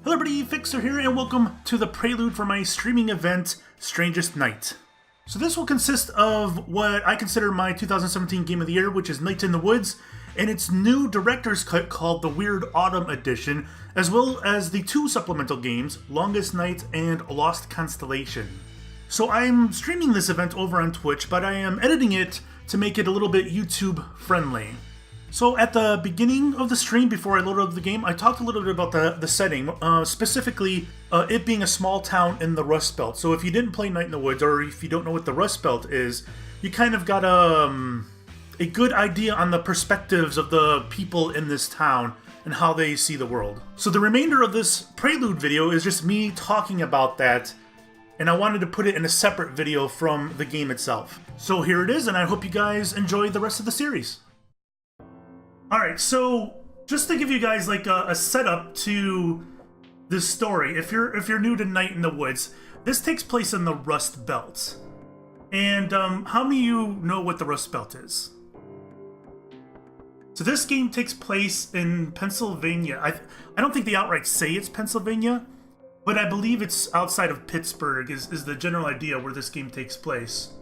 Hello everybody, Fixxxer here, and welcome to the prelude for my streaming event, Strangest Night. So this will consist of what I consider my 2017 Game of the Year, which is Night in the Woods, and its new director's cut called the Weird Autumn Edition, as well as the two supplemental games, Longest Night and Lost Consteallation. So I'm streaming this event over on Twitch, but I am editing it to make it a little bit YouTube friendly. So at the beginning of the stream, before I loaded up the game, I talked a little bit about the setting, specifically it being a small town in the Rust Belt. So if you didn't play Night in the Woods, or if you don't know what the Rust Belt is, you kind of got a good idea on the perspectives of the people in this town and how they see the world. So the remainder of this prelude video is just me talking about that, and I wanted to put it in a separate video from the game itself. So here it is, and I hope you guys enjoy the rest of the series. Alright, so just to give you guys like a setup to this story, if you're new to Night in the Woods, this takes place in the Rust Belt. And how many of you know what the Rust Belt is? So this game takes place in Pennsylvania. I don't think they outright say it's Pennsylvania, but I believe it's outside of Pittsburgh is the general idea where this game takes place,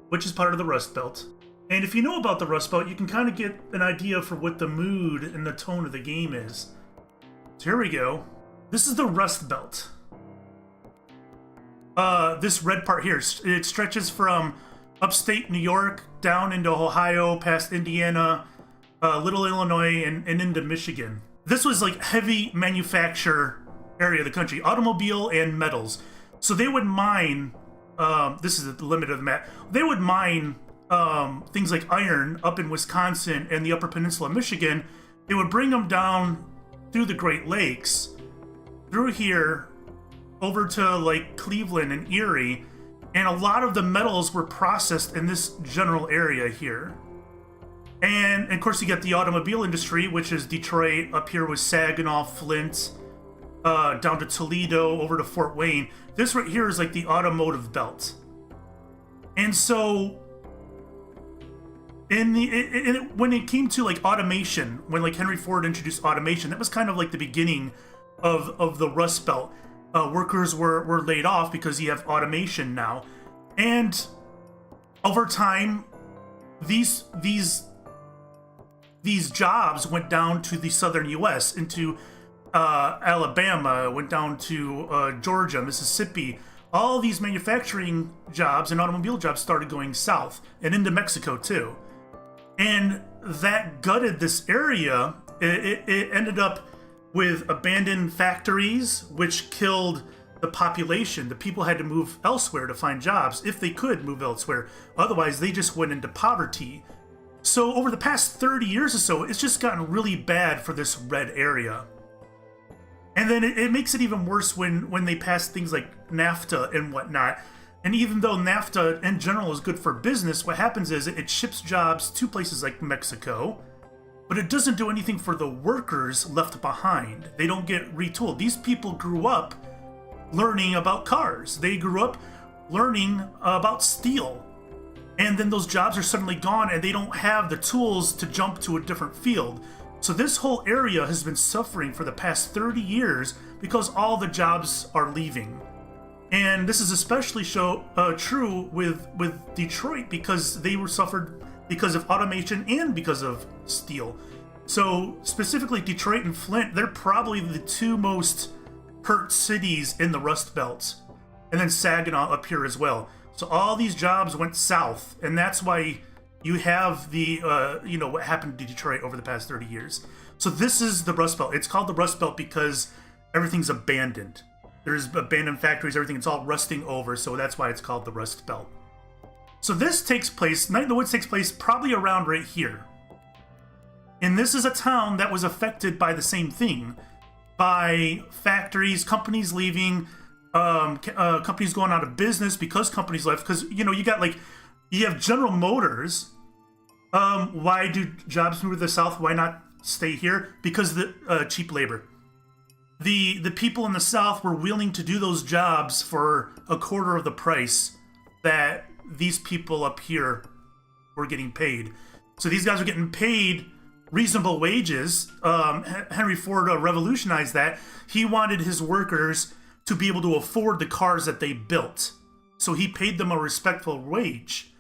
which is part of the Rust Belt. And if you know about the Rust Belt, you can kind of get an idea for what the mood and the tone of the game is. So here we go. This is the Rust Belt. This red part here, it stretches from upstate New York down into Ohio, past Indiana, Little Illinois, and into Michigan. This was like heavy manufacture area of the country, automobile and metals. So they would mine, this is the limit of the map, they would mine things like iron up in Wisconsin and the Upper Peninsula of Michigan. They would bring them down through the Great Lakes, through here, over to like Cleveland and Erie, and a lot of the metals were processed in this general area here. And of course you get the automobile industry, which is Detroit, up here with Saginaw, Flint, down to Toledo, over to Fort Wayne. This right here is like the automotive belt. And so when it came to like automation, when like Henry Ford introduced automation, that was kind of like the beginning of the Rust Belt. Workers were laid off because you have automation now, and over time, these jobs went down to the southern U.S. into Alabama, went down to Georgia, Mississippi. All these manufacturing jobs and automobile jobs started going south and into Mexico too. And that gutted this area. It ended up with abandoned factories, which killed the population. The people had to move elsewhere to find jobs, if they could move elsewhere. Otherwise, they just went into poverty. So over the past 30 years or so, it's just gotten really bad for this red area. And then it makes it even worse when they pass things like NAFTA and whatnot. And even though NAFTA in general is good for business, what happens is it ships jobs to places like Mexico, but it doesn't do anything for the workers left behind. They don't get retooled. These people grew up learning about cars. They grew up learning about steel. And then those jobs are suddenly gone and they don't have the tools to jump to a different field. So this whole area has been suffering for the past 30 years because all the jobs are leaving. And this is especially true with Detroit, because they were suffered because of automation and because of steel. So specifically Detroit and Flint, they're probably the two most hurt cities in the Rust Belt. And then Saginaw up here as well. So all these jobs went south, and that's why you have the, what happened to Detroit over the past 30 years. So this is the Rust Belt. It's called the Rust Belt because everything's abandoned. There's abandoned factories, everything. It's all rusting over, so that's why it's called the Rust Belt. So this takes place, Night in the Woods takes place probably around right here. And this is a town that was affected by the same thing. By factories, companies leaving, companies going out of business because companies left. Because, you have General Motors. Why do jobs move to the south? Why not stay here? Because the cheap labor. The people in the South were willing to do those jobs for a quarter of the price that these people up here were getting paid. So these guys are getting paid reasonable wages. Henry Ford revolutionized that. He wanted his workers to be able to afford the cars that they built. So he paid them a respectful wage.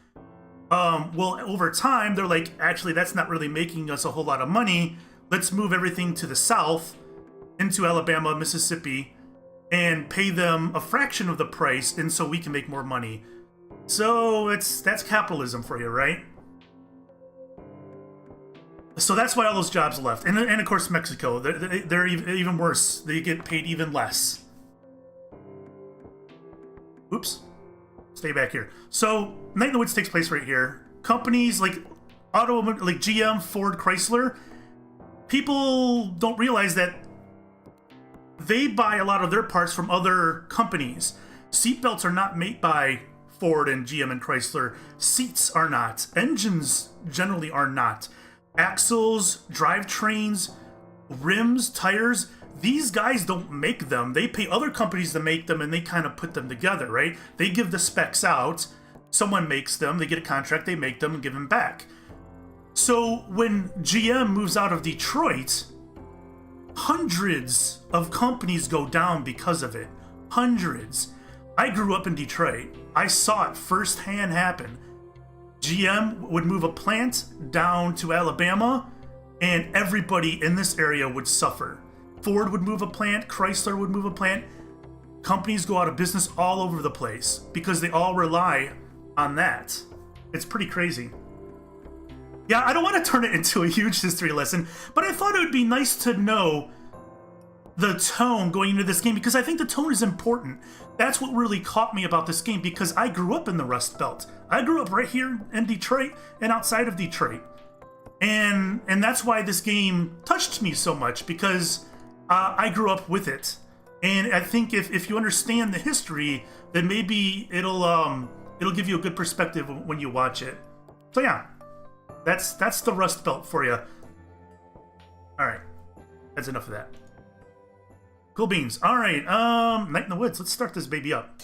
Well, over time, they're like, actually, that's not really making us a whole lot of money. Let's move everything to the south, into Alabama, Mississippi, and pay them a fraction of the price, and so we can make more money. So that's capitalism for you, right? So that's why all those jobs left. And of course, Mexico, they're even worse. They get paid even less. Oops. Stay back here. So Night in the Woods takes place right here. Companies like like GM, Ford, Chrysler, people don't realize that they buy a lot of their parts from other companies. Seatbelts are not made by Ford and GM and Chrysler. Seats are not. Engines generally are not. Axles, drivetrains, rims, tires, these guys don't make them. They pay other companies to make them, and they kind of put them together, right? They give the specs out, someone makes them, they get a contract, they make them and give them back. So when GM moves out of Detroit, hundreds of companies go down because of it. Hundreds. I grew up in Detroit. I saw it firsthand happen. GM would move a plant down to Alabama, and everybody in this area would suffer. Ford would move a plant, Chrysler would move a plant. Companies go out of business all over the place because they all rely on that. It's pretty crazy. Yeah, I don't want to turn it into a huge history lesson, but I thought it would be nice to know the tone going into this game, because I think the tone is important. That's what really caught me about this game, because I grew up in the Rust Belt. I grew up right here in Detroit and outside of Detroit. And that's why this game touched me so much, because I grew up with it. And I think if you understand the history, then maybe it'll give you a good perspective when you watch it. So yeah, that's the Rust Belt for you. All right, that's enough of that. Cool beans. All right, Night in the Woods. Let's start this baby up.